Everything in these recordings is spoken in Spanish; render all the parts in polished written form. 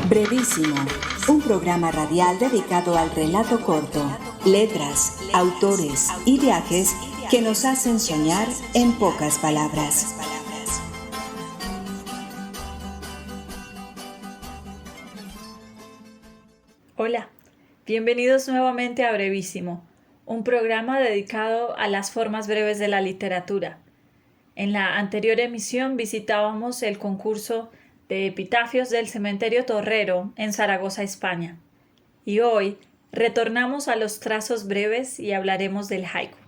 Brevísimo, un programa radial dedicado al relato corto, letras, autores y viajes que nos hacen soñar en pocas palabras. Hola, bienvenidos nuevamente a Brevísimo, un programa dedicado a las formas breves de la literatura. En la anterior emisión visitábamos el concurso de epitafios del Cementerio Torrero en Zaragoza, España. Y hoy retornamos a los trazos breves y hablaremos del haiku.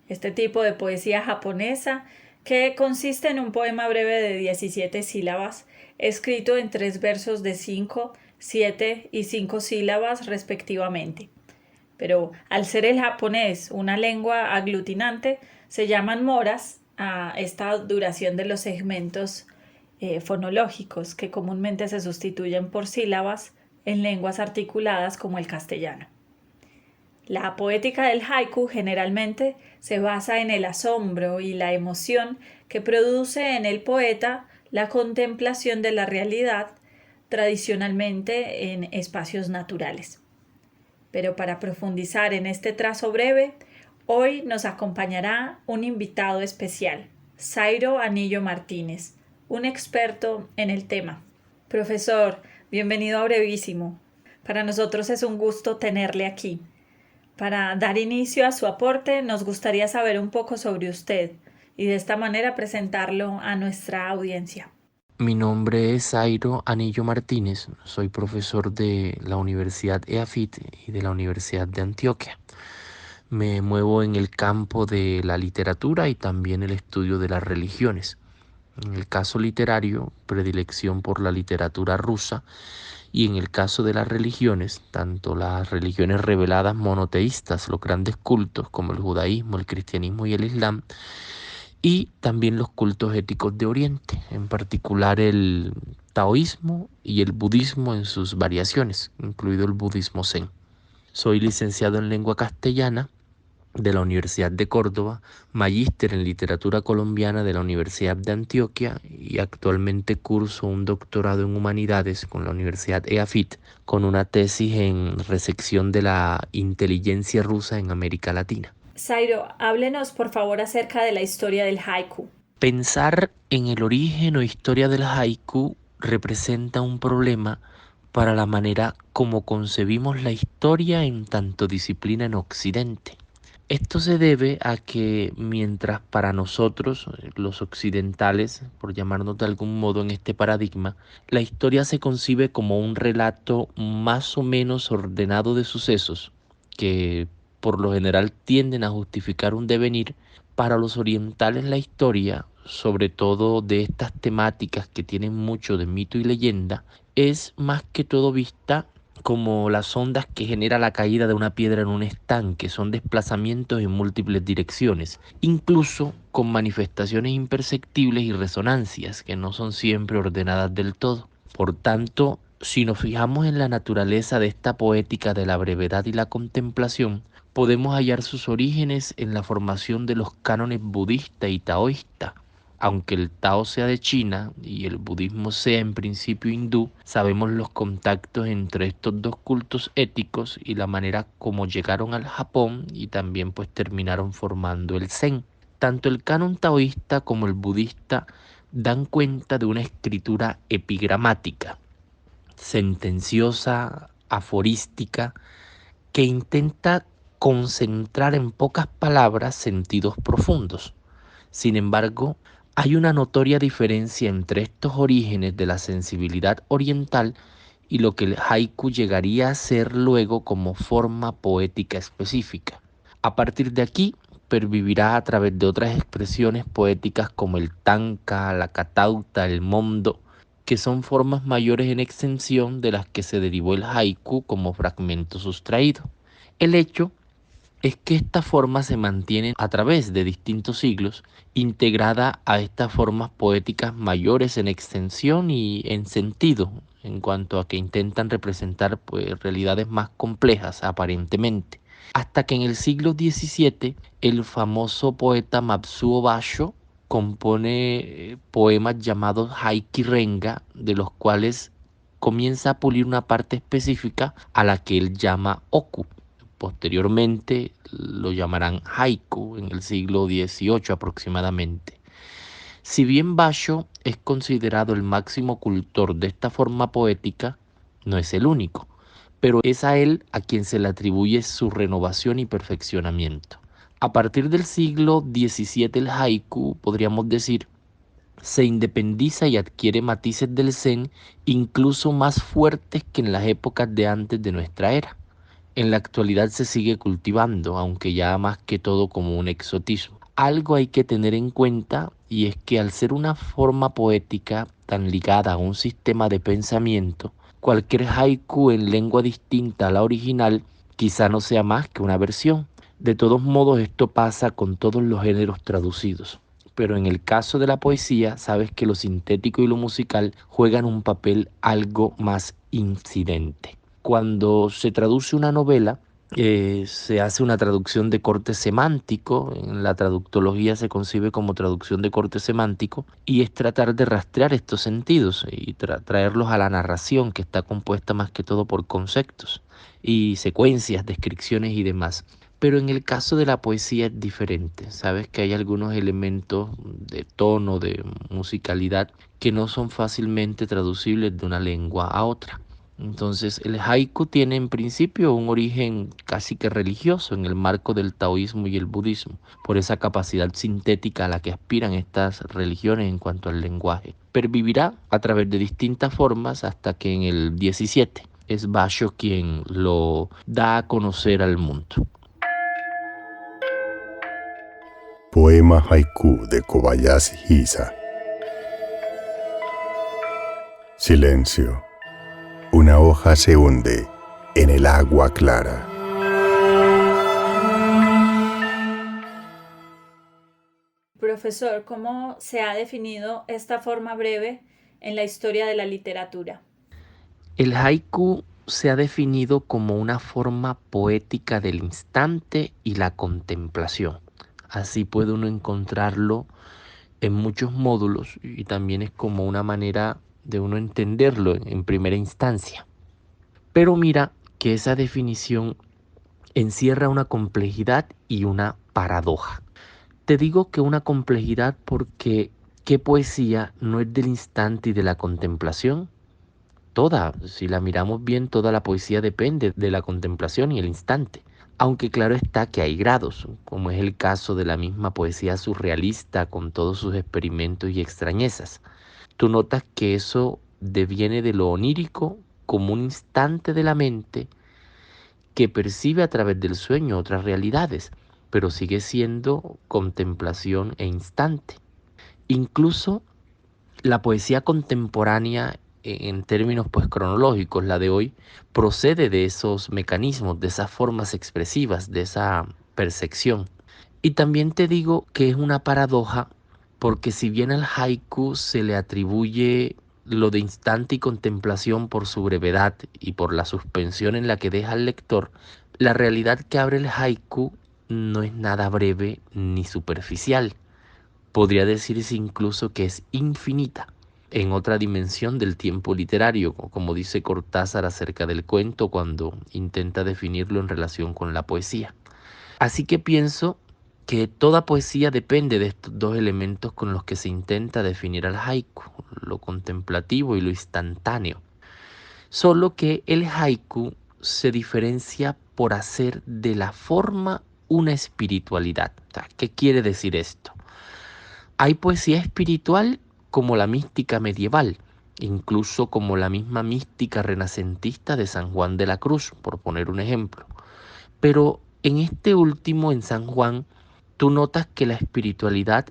Este tipo de poesía japonesa que consiste en un poema breve de 17 sílabas, escrito en 3 versos de 5, 7 y 5 sílabas respectivamente. Pero al ser el japonés una lengua aglutinante, se llaman moras a esta duración de los segmentos fonológicos que comúnmente se sustituyen por sílabas en lenguas articuladas como el castellano. La poética del haiku generalmente se basa en el asombro y la emoción que produce en el poeta la contemplación de la realidad, tradicionalmente en espacios naturales. Pero para profundizar en este trazo breve, hoy nos acompañará un invitado especial, Zairo Anillo Martínez, un experto en el tema. Profesor, bienvenido a Brevísimo. Para nosotros es un gusto tenerle aquí. Para dar inicio a su aporte, nos gustaría saber un poco sobre usted y de esta manera presentarlo a nuestra audiencia. Mi nombre es Zairo Anillo Martínez, soy profesor de la Universidad EAFIT y de la Universidad de Antioquia. Me muevo en el campo de la literatura y también el estudio de las religiones. En el caso literario, predilección por la literatura rusa, y en el caso de las religiones, tanto las religiones reveladas monoteístas, los grandes cultos como el judaísmo, el cristianismo y el islam, y también los cultos éticos de Oriente, en particular el taoísmo y el budismo en sus variaciones, incluido el budismo zen. Soy licenciado en lengua castellana de la Universidad de Córdoba, magíster en literatura colombiana de la Universidad de Antioquia y actualmente curso un doctorado en humanidades con la Universidad EAFIT con una tesis en resección de la inteligencia rusa en América Latina. Zairo, háblenos por favor acerca de la historia del haiku. Pensar en el origen o historia del haiku representa un problema para la manera como concebimos la historia en tanto disciplina en Occidente. Esto se debe a que mientras para nosotros, los occidentales, por llamarnos de algún modo en este paradigma, la historia se concibe como un relato más o menos ordenado de sucesos que por lo general tienden a justificar un devenir, para los orientales la historia, sobre todo de estas temáticas que tienen mucho de mito y leyenda, es más que todo vista como las ondas que genera la caída de una piedra en un estanque, son desplazamientos en múltiples direcciones, incluso con manifestaciones imperceptibles y resonancias que no son siempre ordenadas del todo. Por tanto, si nos fijamos en la naturaleza de esta poética de la brevedad y la contemplación, podemos hallar sus orígenes en la formación de los cánones budista y taoísta. Aunque el Tao sea de China y el budismo sea en principio hindú, sabemos los contactos entre estos dos cultos éticos y la manera como llegaron al Japón y también pues terminaron formando el Zen. Tanto el canon taoísta como el budista dan cuenta de una escritura epigramática, sentenciosa, aforística, que intenta concentrar en pocas palabras sentidos profundos. Sin embargo, hay una notoria diferencia entre estos orígenes de la sensibilidad oriental y lo que el haiku llegaría a ser luego como forma poética específica. A partir de aquí, pervivirá a través de otras expresiones poéticas como el tanka, la catauta, el mondo, que son formas mayores en extensión de las que se derivó el haiku como fragmento sustraído. El hecho es que esta forma se mantiene a través de distintos siglos, integrada a estas formas poéticas mayores en extensión y en sentido, en cuanto a que intentan representar pues, realidades más complejas aparentemente. Hasta que en el siglo XVII el famoso poeta Matsuo Basho compone poemas llamados Haiki Renga, de los cuales comienza a pulir una parte específica a la que él llama oku. Posteriormente lo llamarán haiku en el siglo XVIII aproximadamente. Si bien Basho es considerado el máximo cultor de esta forma poética, no es el único, pero es a él a quien se le atribuye su renovación y perfeccionamiento. A partir del siglo XVII el haiku, podríamos decir, se independiza y adquiere matices del zen incluso más fuertes que en las épocas de antes de nuestra era. En la actualidad se sigue cultivando, aunque ya más que todo como un exotismo. Algo hay que tener en cuenta y es que al ser una forma poética tan ligada a un sistema de pensamiento, cualquier haiku en lengua distinta a la original quizá no sea más que una versión. De todos modos, esto pasa con todos los géneros traducidos. Pero en el caso de la poesía, sabes que lo sintético y lo musical juegan un papel algo más incidente. Cuando se traduce una novela, se hace una traducción de corte semántico, en la traductología se concibe como traducción de corte semántico, y es tratar de rastrear estos sentidos y traerlos a la narración, que está compuesta más que todo por conceptos y secuencias, descripciones y demás. Pero en el caso de la poesía es diferente. Sabes que hay algunos elementos de tono, de musicalidad, que no son fácilmente traducibles de una lengua a otra. Entonces el haiku tiene en principio un origen casi que religioso en el marco del taoísmo y el budismo, por esa capacidad sintética a la que aspiran estas religiones en cuanto al lenguaje. Pervivirá a través de distintas formas hasta que en el 17 es Basho quien lo da a conocer al mundo. Poema haiku de Kobayashi Hisa. Silencio. Una hoja se hunde en el agua clara. Profesor, ¿cómo se ha definido esta forma breve en la historia de la literatura? El haiku se ha definido como una forma poética del instante y la contemplación. Así puede uno encontrarlo en muchos módulos y también es como una manera de uno entenderlo en primera instancia. Pero mira que esa definición encierra una complejidad y una paradoja. Te digo que una complejidad porque ¿qué poesía no es del instante y de la contemplación? Toda, si la miramos bien, toda la poesía depende de la contemplación y el instante. Aunque claro está que hay grados, como es el caso de la misma poesía surrealista con todos sus experimentos y extrañezas. Tú notas que eso deviene de lo onírico como un instante de la mente que percibe a través del sueño otras realidades, pero sigue siendo contemplación e instante. Incluso la poesía contemporánea en términos pues cronológicos, la de hoy, procede de esos mecanismos, de esas formas expresivas, de esa percepción. Y también te digo que es una paradoja porque si bien al haiku se le atribuye lo de instante y contemplación por su brevedad y por la suspensión en la que deja al lector, la realidad que abre el haiku no es nada breve ni superficial. Podría decirse incluso que es infinita, en otra dimensión del tiempo literario, como dice Cortázar acerca del cuento cuando intenta definirlo en relación con la poesía. Así que pienso que toda poesía depende de estos dos elementos con los que se intenta definir al haiku, lo contemplativo y lo instantáneo. Solo que el haiku se diferencia por hacer de la forma una espiritualidad. ¿Qué quiere decir esto? Hay poesía espiritual como la mística medieval, incluso como la misma mística renacentista de San Juan de la Cruz, por poner un ejemplo. Pero en este último, en San Juan, tú notas que la espiritualidad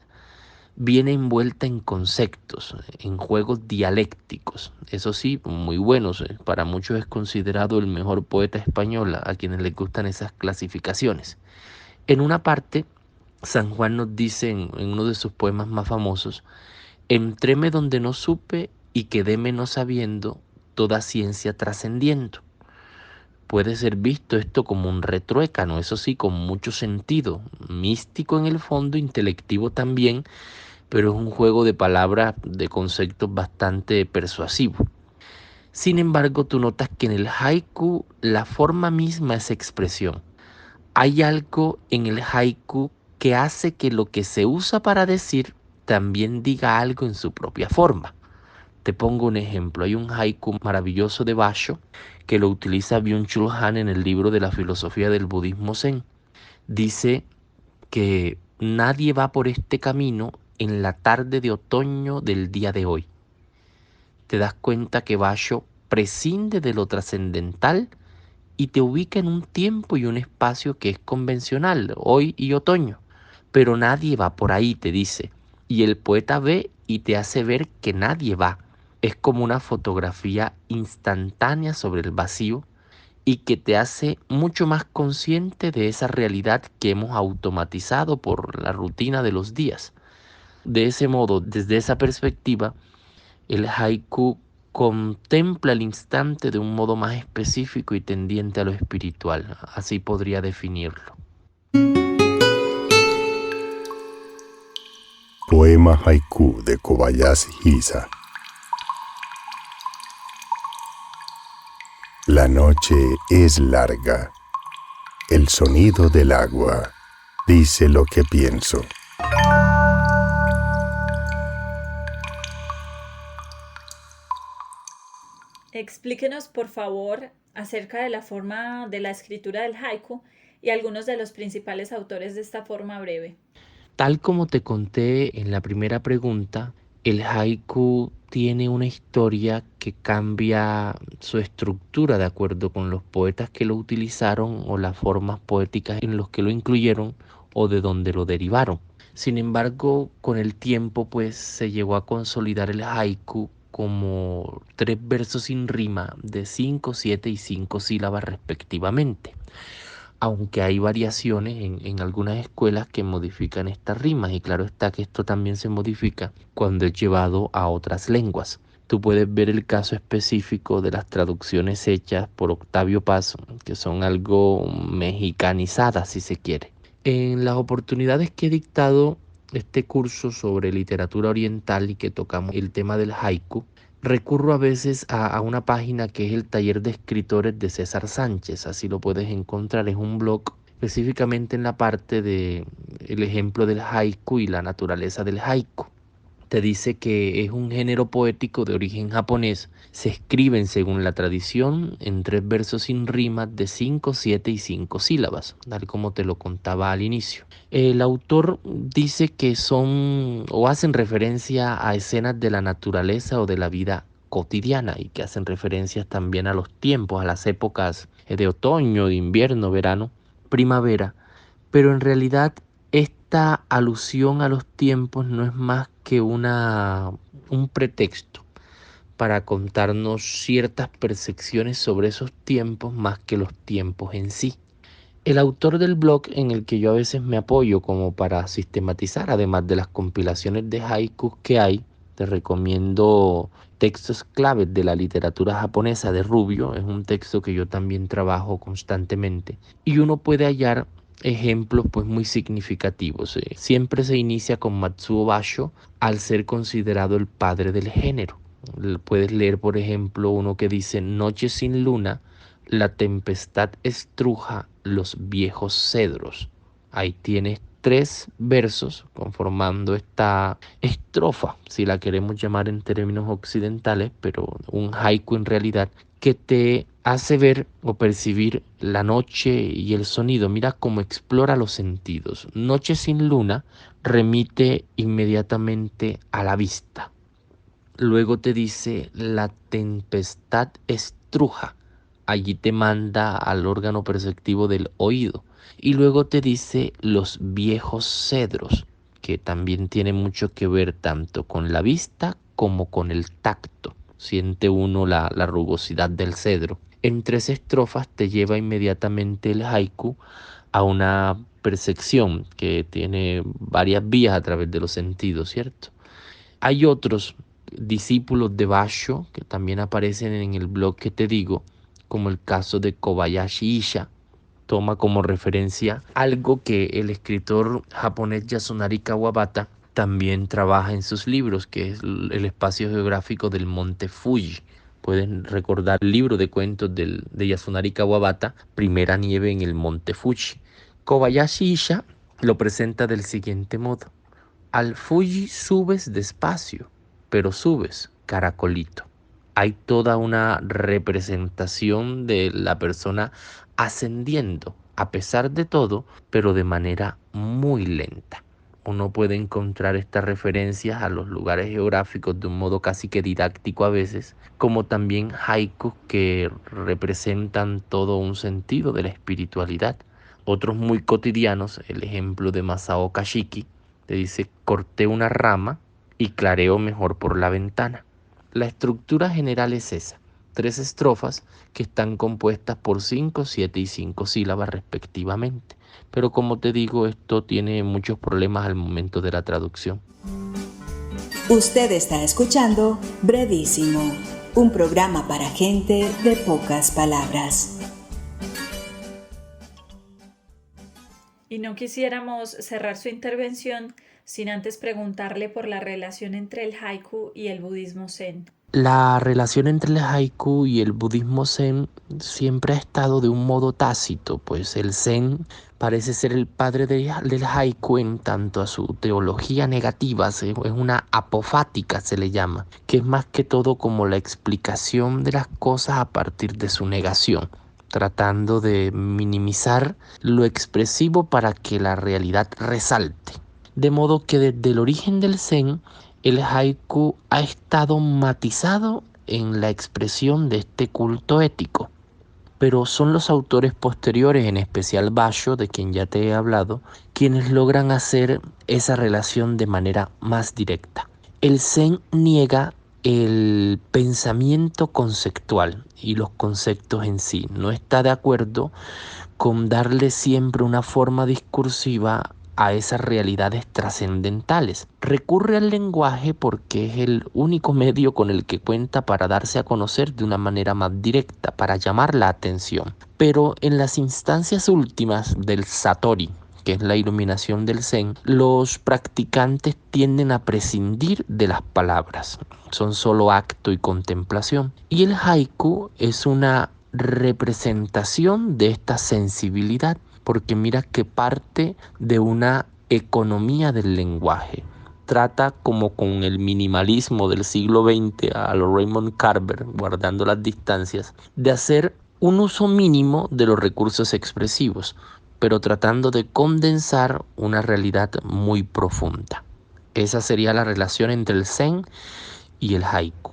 viene envuelta en conceptos, en juegos dialécticos, eso sí, muy buenos. Para muchos es considerado el mejor poeta español, a quienes les gustan esas clasificaciones. En una parte, San Juan nos dice en uno de sus poemas más famosos: entréme donde no supe y quedéme no sabiendo, toda ciencia trascendiendo. Puede ser visto esto como un retruécano, eso sí, con mucho sentido, místico en el fondo, intelectivo también, pero es un juego de palabras, de conceptos bastante persuasivo. Sin embargo, tú notas que en el haiku la forma misma es expresión. Hay algo en el haiku que hace que lo que se usa para decir también diga algo en su propia forma. Te pongo un ejemplo. Hay un haiku maravilloso de Basho que lo utiliza Byung-Chul Han en el libro de la filosofía del budismo zen. Dice que nadie va por este camino en la tarde de otoño del día de hoy. Te das cuenta que Basho prescinde de lo trascendental y te ubica en un tiempo y un espacio que es convencional, hoy y otoño. Pero nadie va por ahí, te dice. Y el poeta ve y te hace ver que nadie va. Es como una fotografía instantánea sobre el vacío y que te hace mucho más consciente de esa realidad que hemos automatizado por la rutina de los días. De ese modo, desde esa perspectiva, el haiku contempla el instante de un modo más específico y tendiente a lo espiritual. Así podría definirlo. Poema haiku de Kobayashi Hisa. La noche es larga. El sonido del agua dice lo que pienso. Explíquenos, por favor, acerca de la forma de la escritura del haiku y algunos de los principales autores de esta forma breve. Tal como te conté en la primera pregunta, el haiku tiene una historia que cambia su estructura de acuerdo con los poetas que lo utilizaron o las formas poéticas en los que lo incluyeron o de donde lo derivaron. Sin embargo, con el tiempo pues se llegó a consolidar el haiku como 3 versos sin rima de 5, 7 y 5 sílabas respectivamente. Aunque hay variaciones en algunas escuelas que modifican estas rimas, y claro está que esto también se modifica cuando es llevado a otras lenguas. Tú puedes ver el caso específico de las traducciones hechas por Octavio Paz, que son algo mexicanizadas si se quiere. En las oportunidades que he dictado este curso sobre literatura oriental y que tocamos el tema del haiku, recurro a veces a una página que es el Taller de Escritores de César Sánchez. Así lo puedes encontrar. Es un blog específicamente en la parte de el ejemplo del haiku y la naturaleza del haiku. Te dice que es un género poético de origen japonés. Se escriben según la tradición en 3 versos sin rimas de 5, 7 y 5 sílabas, tal como te lo contaba al inicio. El autor dice que son o hacen referencia a escenas de la naturaleza o de la vida cotidiana y que hacen referencias también a los tiempos, a las épocas de otoño, de invierno, verano, primavera, pero en realidad esta alusión a los tiempos no es más que un pretexto para contarnos ciertas percepciones sobre esos tiempos más que los tiempos en sí. El autor del blog en el que yo a veces me apoyo como para sistematizar, además de las compilaciones de haikus que hay, te recomiendo Textos claves de la literatura japonesa de Rubio. Es un texto que yo también trabajo constantemente y uno puede hallar ejemplos pues muy significativos. Siempre se inicia con Matsuo Basho al ser considerado el padre del género. Puedes leer, por ejemplo, uno que dice: Noche sin luna, la tempestad estruja los viejos cedros. Ahí tienes 3 versos conformando esta estrofa, si la queremos llamar en términos occidentales, pero un haiku en realidad, que te hace ver o percibir la noche y el sonido. Mira cómo explora los sentidos. Noche sin luna remite inmediatamente a la vista. Luego te dice: la tempestad estruja. Allí te manda al órgano perceptivo del oído. Y luego te dice los viejos cedros, que también tiene mucho que ver tanto con la vista como con el tacto. Siente uno la rugosidad del cedro. En 3 estrofas te lleva inmediatamente el haiku a una percepción que tiene varias vías a través de los sentidos, ¿cierto? Hay otros discípulos de Basho que también aparecen en el blog que te digo, como el caso de Kobayashi Isha. Toma como referencia algo que el escritor japonés Yasunari Kawabata también trabaja en sus libros, que es el espacio geográfico del monte Fuji. Pueden recordar el libro de cuentos de Yasunari Kawabata, Primera nieve en el monte Fuji. Kobayashi Isha lo presenta del siguiente modo: al Fuji subes despacio, pero subes caracolito. Hay toda una representación de la persona ascendiendo, a pesar de todo, pero de manera muy lenta. Uno puede encontrar estas referencias a los lugares geográficos de un modo casi que didáctico a veces, como también haikus que representan todo un sentido de la espiritualidad. Otros muy cotidianos, el ejemplo de Masao Kashiki, te dice: corté una rama y clareo mejor por la ventana. La estructura general es esa: 3 estrofas que están compuestas por 5, 7 y 5 sílabas respectivamente. Pero como te digo, esto tiene muchos problemas al momento de la traducción. Usted está escuchando Brevísimo, un programa para gente de pocas palabras. Y no quisiéramos cerrar su intervención sin antes preguntarle por la relación entre el haiku y el budismo zen. La relación entre el haiku y el budismo zen siempre ha estado de un modo tácito, pues el zen parece ser el padre del haiku en tanto a su teología negativa, es una apofática se le llama, que es más que todo como la explicación de las cosas a partir de su negación, tratando de minimizar lo expresivo para que la realidad resalte. De modo que desde el origen del zen, el haiku ha estado matizado en la expresión de este culto ético. Pero son los autores posteriores, en especial Basho, de quien ya te he hablado, quienes logran hacer esa relación de manera más directa. El zen niega el pensamiento conceptual y los conceptos en sí. No está de acuerdo con darle siempre una forma discursiva a esas realidades trascendentales. Recurre al lenguaje porque es el único medio con el que cuenta para darse a conocer de una manera más directa, para llamar la atención. Pero en las instancias últimas del Satori, que es la iluminación del Zen, los practicantes tienden a prescindir de las palabras. Son solo acto y contemplación. Y el haiku es una representación de esta sensibilidad, porque mira que parte de una economía del lenguaje. Trata, como con el minimalismo del siglo XX a lo Raymond Carver, guardando las distancias, de hacer un uso mínimo de los recursos expresivos, pero tratando de condensar una realidad muy profunda. Esa sería la relación entre el zen y el haiku.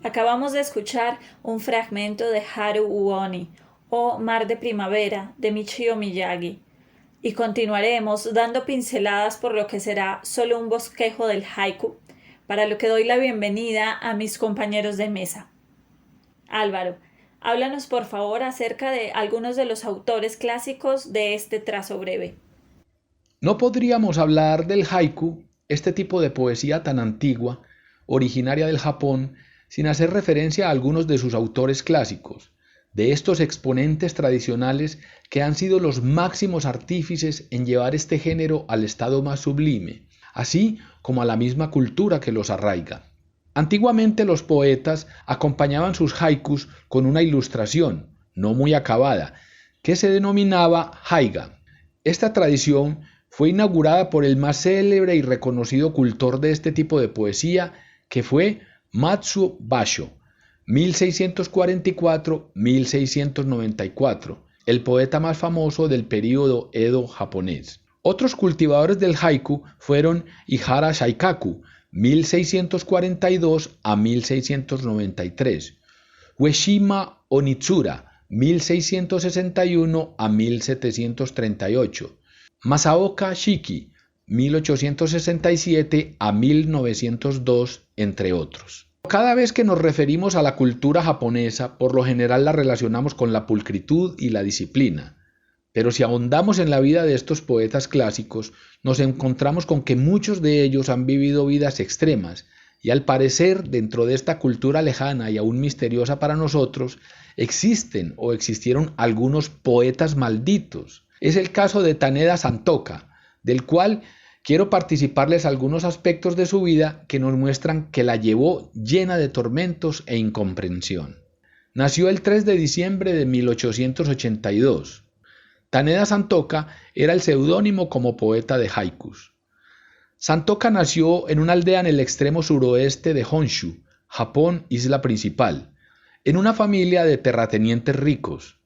Acabamos de escuchar un fragmento de Haru Uoni, o Mar de Primavera, de Michio Miyagi, y continuaremos dando pinceladas por lo que será solo un bosquejo del haiku, para lo que doy la bienvenida a mis compañeros de mesa. Álvaro, háblanos por favor acerca de algunos de los autores clásicos de este trazo breve. No podríamos hablar del haiku, este tipo de poesía tan antigua, originaria del Japón, sin hacer referencia a algunos de sus autores clásicos, de estos exponentes tradicionales que han sido los máximos artífices en llevar este género al estado más sublime, así como a la misma cultura que los arraiga. Antiguamente los poetas acompañaban sus haikus con una ilustración, no muy acabada, que se denominaba haiga. Esta tradición fue inaugurada por el más célebre y reconocido cultor de este tipo de poesía, que fue Matsuo Basho, 1644-1694, el poeta más famoso del período Edo japonés. Otros cultivadores del haiku fueron Ihara Saikaku, 1642 a 1693, Ueshima Onitsura, 1661 a 1738, Masaoka Shiki, 1867 a 1902, entre otros. Cada vez que nos referimos a la cultura japonesa, por lo general la relacionamos con la pulcritud y la disciplina. Pero si ahondamos en la vida de estos poetas clásicos, nos encontramos con que muchos de ellos han vivido vidas extremas, y al parecer, dentro de esta cultura lejana y aún misteriosa para nosotros, existen o existieron algunos poetas malditos. Es el caso de Taneda Santoka, del cual quiero participarles algunos aspectos de su vida que nos muestran que la llevó llena de tormentos e incomprensión. Nació el 3 de diciembre de 1882. Taneda Santoka era el seudónimo como poeta de haikus. Santoka nació en una aldea en el extremo suroeste de Honshu, Japón, isla principal, en una familia de terratenientes ricos.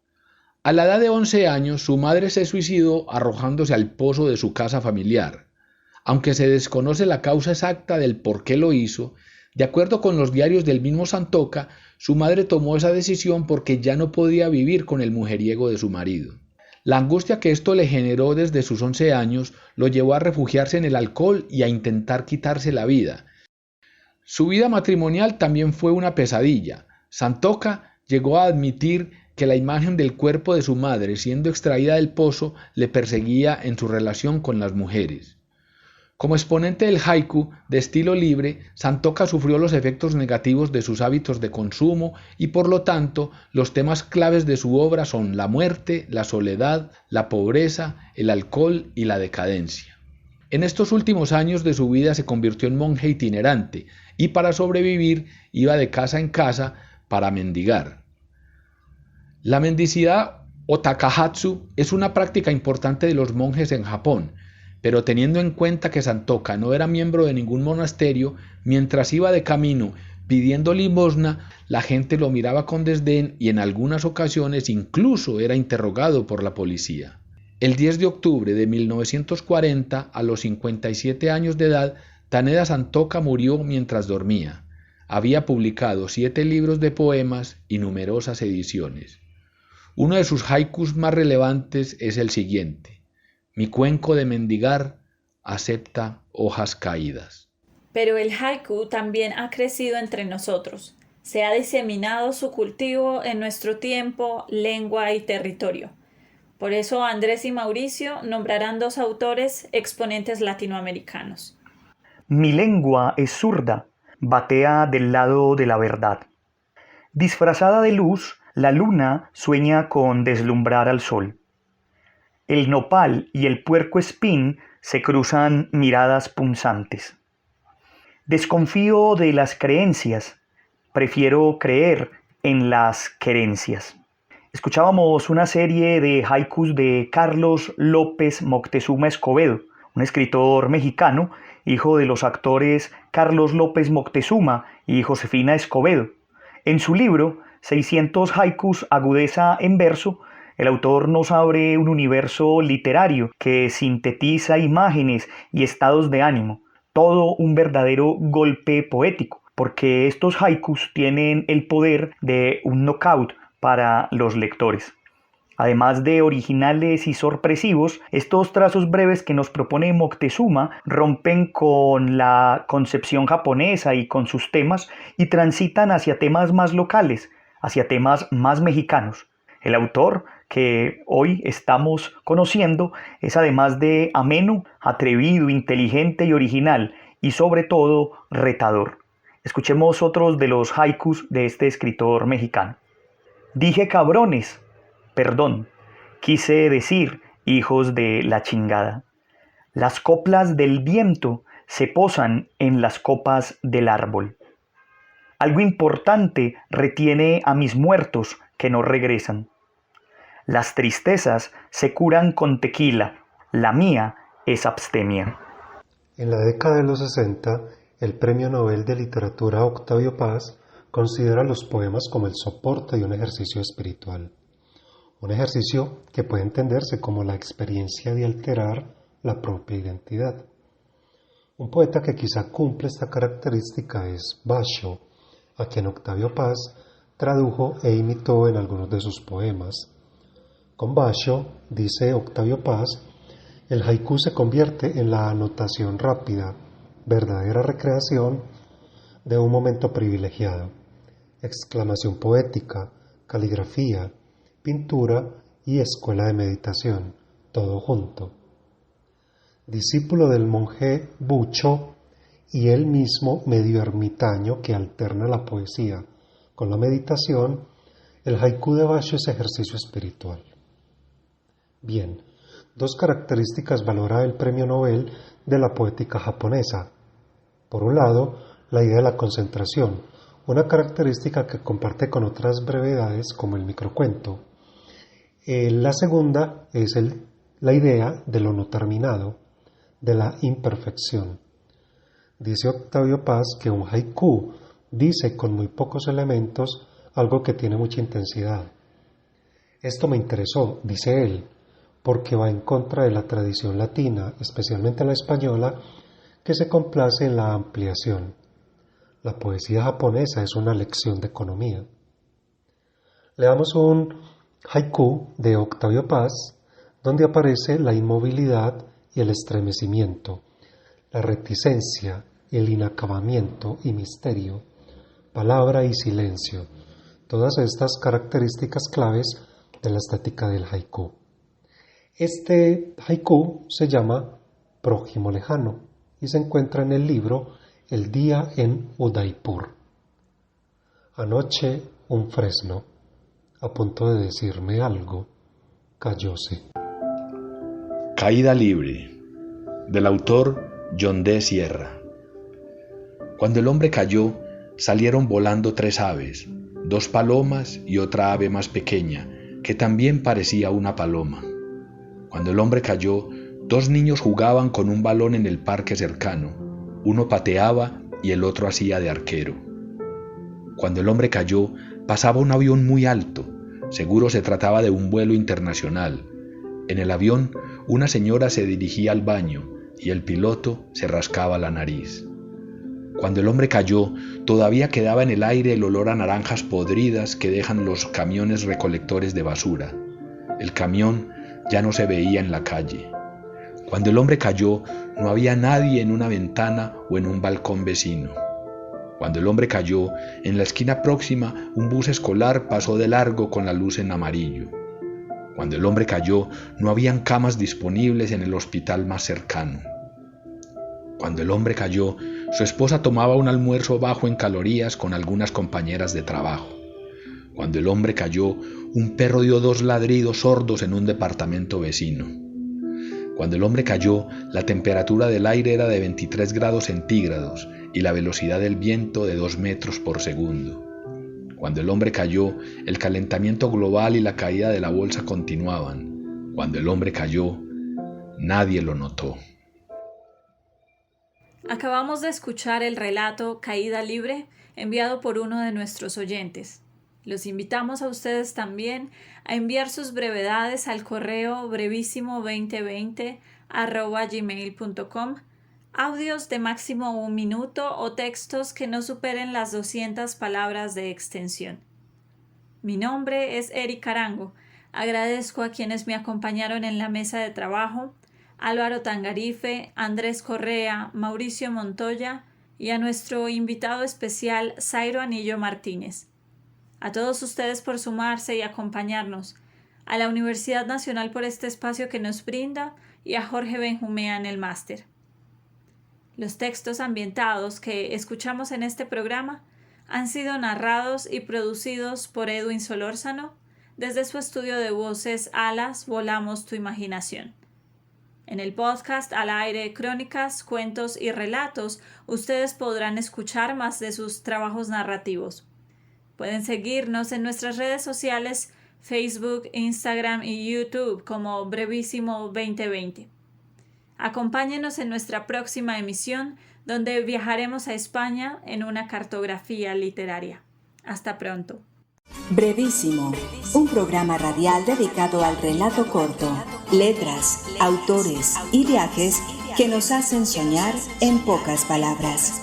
A la edad de 11 años, su madre se suicidó arrojándose al pozo de su casa familiar. Aunque se desconoce la causa exacta del por qué lo hizo, de acuerdo con los diarios del mismo Santoka, su madre tomó esa decisión porque ya no podía vivir con el mujeriego de su marido. La angustia que esto le generó desde sus 11 años lo llevó a refugiarse en el alcohol y a intentar quitarse la vida. Su vida matrimonial también fue una pesadilla. Santoka llegó a admitir que la imagen del cuerpo de su madre siendo extraída del pozo le perseguía en su relación con las mujeres. Como exponente del haiku de estilo libre, Santoka sufrió los efectos negativos de sus hábitos de consumo y por lo tanto los temas claves de su obra son la muerte, la soledad, la pobreza, el alcohol y la decadencia. En estos últimos años de su vida se convirtió en monje itinerante y para sobrevivir iba de casa en casa para mendigar. La mendicidad o takahatsu es una práctica importante de los monjes en Japón, pero teniendo en cuenta que Santoka no era miembro de ningún monasterio, mientras iba de camino pidiendo limosna, la gente lo miraba con desdén y en algunas ocasiones incluso era interrogado por la policía. El 10 de octubre de 1940, a los 57 años de edad, Taneda Santoka murió mientras dormía. Había publicado 7 libros de poemas y numerosas ediciones. Uno de sus haikus más relevantes es el siguiente: mi cuenco de mendigar acepta hojas caídas. Pero el haiku también ha crecido entre nosotros. Se ha diseminado su cultivo en nuestro tiempo, lengua y territorio. Por eso Andrés y Mauricio nombrarán 2 autores exponentes latinoamericanos. Mi lengua es zurda, batea del lado de la verdad. Disfrazada de luz, la luna sueña con deslumbrar al sol. El nopal y el puercoespín se cruzan miradas punzantes. Desconfío de las creencias, prefiero creer en las querencias. Escuchábamos una serie de haikus de Carlos López Moctezuma Escobedo, un escritor mexicano, hijo de los actores Carlos López Moctezuma y Josefina Escobedo. En su libro, 600 haikus agudeza en verso, el autor nos abre un universo literario que sintetiza imágenes y estados de ánimo, todo un verdadero golpe poético, porque estos haikus tienen el poder de un knockout para los lectores. Además de originales y sorpresivos, estos trazos breves que nos propone Moctezuma rompen con la concepción japonesa y con sus temas y transitan hacia temas más locales, hacia temas más mexicanos. El autor que hoy estamos conociendo es además de ameno, atrevido, inteligente y original, y sobre todo retador. Escuchemos otros de los haikus de este escritor mexicano. Dije cabrones, perdón, quise decir hijos de la chingada. Las coplas del viento se posan en las copas del árbol. Algo importante retiene a mis muertos que no regresan. Las tristezas se curan con tequila, la mía es abstemia. En la década de los 60, el Premio Nobel de Literatura Octavio Paz considera los poemas como el soporte de un ejercicio espiritual. Un ejercicio que puede entenderse como la experiencia de alterar la propia identidad. Un poeta que quizá cumple esta característica es Basho, a quien Octavio Paz tradujo e imitó en algunos de sus poemas. Con Basho, dice Octavio Paz, el haiku se convierte en la anotación rápida, verdadera recreación de un momento privilegiado, exclamación poética, caligrafía, pintura y escuela de meditación, todo junto. Discípulo del monje Bucho y él mismo medio ermitaño que alterna la poesía con la meditación, el haiku de Basho es ejercicio espiritual. Bien, dos características valora el Premio Nobel de la poética japonesa. Por un lado, la idea de la concentración, una característica que comparte con otras brevedades como el microcuento. La segunda es la idea de lo no terminado, de la imperfección. Dice Octavio Paz que un haiku dice con muy pocos elementos algo que tiene mucha intensidad. Esto me interesó, dice él, porque va en contra de la tradición latina, especialmente la española, que se complace en la ampliación. La poesía japonesa es una lección de economía. Leamos un haiku de Octavio Paz, donde aparece la inmovilidad y el estremecimiento, la reticencia, el inacabamiento y misterio, palabra y silencio, todas estas características claves de la estética del haiku. Este haiku se llama Prójimo Lejano y se encuentra en el libro El día en Udaipur. Anoche un fresno, a punto de decirme algo, cayóse. Caída libre, del autor John D. Sierra. Cuando el hombre cayó, salieron volando 3 aves, 2 palomas y otra ave más pequeña, que también parecía una paloma. Cuando el hombre cayó, 2 niños jugaban con un balón en el parque cercano. Uno pateaba y el otro hacía de arquero. Cuando el hombre cayó, pasaba un avión muy alto. Seguro se trataba de un vuelo internacional. En el avión, una señora se dirigía al baño y el piloto se rascaba la nariz. Cuando el hombre cayó, todavía quedaba en el aire el olor a naranjas podridas que dejan los camiones recolectores de basura. El camión ya no se veía en la calle. Cuando el hombre cayó, no había nadie en una ventana o en un balcón vecino. Cuando el hombre cayó, en la esquina próxima un bus escolar pasó de largo con la luz en amarillo. Cuando el hombre cayó, no habían camas disponibles en el hospital más cercano. Cuando el hombre cayó, su esposa tomaba un almuerzo bajo en calorías con algunas compañeras de trabajo. Cuando el hombre cayó, un perro dio 2 ladridos sordos en un departamento vecino. Cuando el hombre cayó, la temperatura del aire era de 23 grados centígrados y la velocidad del viento de 2 metros por segundo. Cuando el hombre cayó, el calentamiento global y la caída de la bolsa continuaban. Cuando el hombre cayó, nadie lo notó. Acabamos de escuchar el relato Caída Libre, enviado por uno de nuestros oyentes. Los invitamos a ustedes también a enviar sus brevedades al correo brevísimo2020@gmail.com, audios de máximo 1 minuto o textos que no superen las 200 palabras de extensión. Mi nombre es Erika Arango. Agradezco a quienes me acompañaron en la mesa de trabajo, Álvaro Tangarife, Andrés Correa, Mauricio Montoya y a nuestro invitado especial Zairo Anillo Martínez. A todos ustedes por sumarse y acompañarnos, a la Universidad Nacional por este espacio que nos brinda y a Jorge Benjumea en el máster. Los textos ambientados que escuchamos en este programa han sido narrados y producidos por Edwin Solórzano desde su estudio de voces Alas, Volamos tu Imaginación. En el podcast Al Aire, Crónicas, Cuentos y Relatos, ustedes podrán escuchar más de sus trabajos narrativos. Pueden seguirnos en nuestras redes sociales, Facebook, Instagram y YouTube como Brevísimo 2020. Acompáñenos en nuestra próxima emisión, donde viajaremos a España en una cartografía literaria. Hasta pronto. Brevísimo, un programa radial dedicado al relato corto, letras, autores y viajes que nos hacen soñar en pocas palabras.